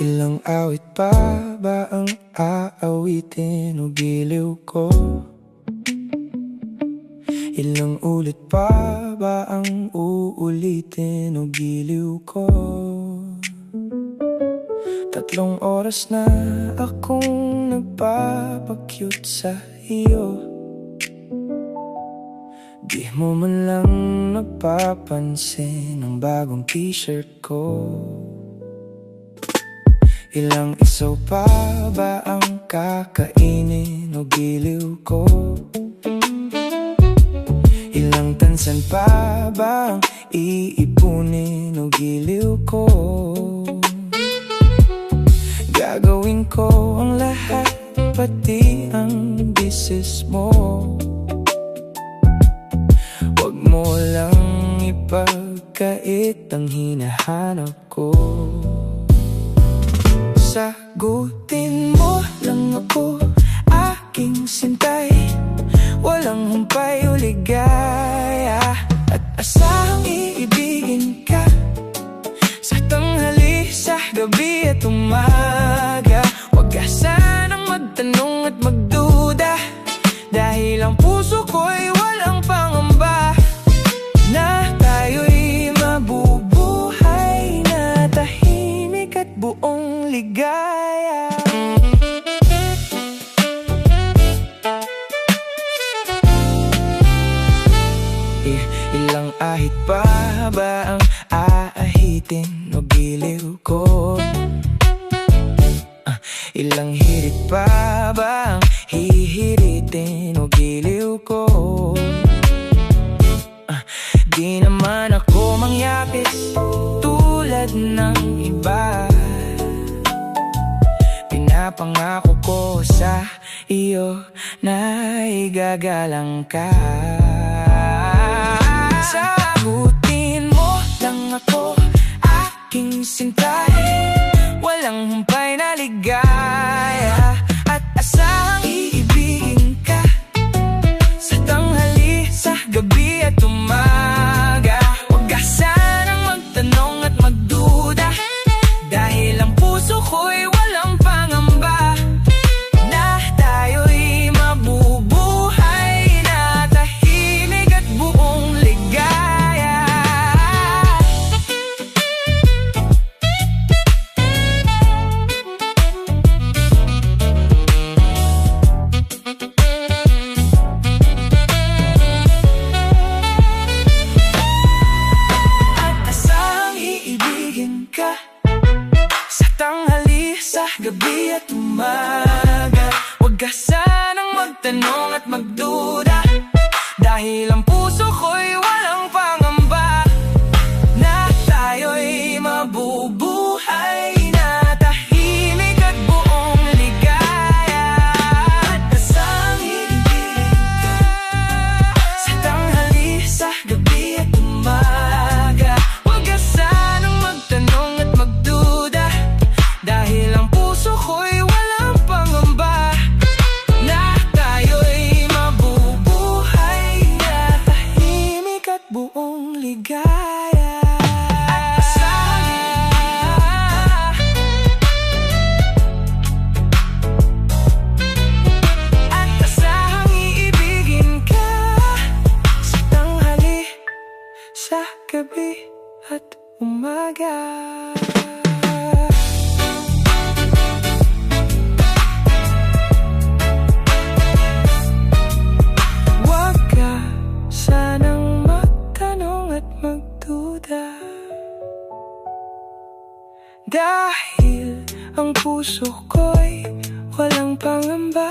Ilang awit pa ba ang aawitin o giliw ko? Ilang ulit pa ba ang uulitin o giliw ko? 3 oras na akong nagpapakyut sa iyo. Di mo man lang napapansin ang bagong t-shirt ko. Ilang isaw pa ba ang kakainin o giliw ko? Ilang tansan pa ba ang iipunin o giliw ko? Gagawin ko ang lahat, pati ang bisis mo. Huwag mo lang ipagkait ang hinahanap ko. Sagutin mo lang ako, aking sintay. Walang humpay o ligaya, at asahang iibigin ka sa tanghali, sa gabi at umaga. Huwag ka sanang magtanong at magduda, dahil ang puso ko'y walang pangamba na tayo'y mabubuhay na tahimik at buong ligaya. Ilang ahit pa ba ang aahitin o giliw ko? Ilang hirit pa ba ang hihiritin o giliw ko? Di naman ako mangyapis tulad ng iba. Pinapangako ko sa iyo na igagalang ka. Sagutin mo lang ako, aking sintay. Walang humpay na ligaya, at asahang iibigin ka sa tanghali, sa gabi at umaga. Huwag ka sanang magtanong at magduda, dahil ang puso ko'y walang pangamba na tayo'y mabubuhay na tahimik at buong ligaya. At asahang iibigin ka sa tanghali, sa gabi at umaga. Huwag ka sanang magtanong at magduda, dahil ang puso ko'y walang pangamba na tayo'y mabubuhay na tahimik at buong ligaya. At asahang iibigin ka sa tanghali, sa gabi at umaga. Huwag ka sanang magtanong at magduda, dahil ang puso ko'y walang pangamba na tayo'y mabubuhay na tahimik at buong ligaya. At asahang iibigin ka sa tanghali, sa gabi at umaga. Huwag ka sanang magtanong at magduda, dahil ang puso ko'y walang pangamba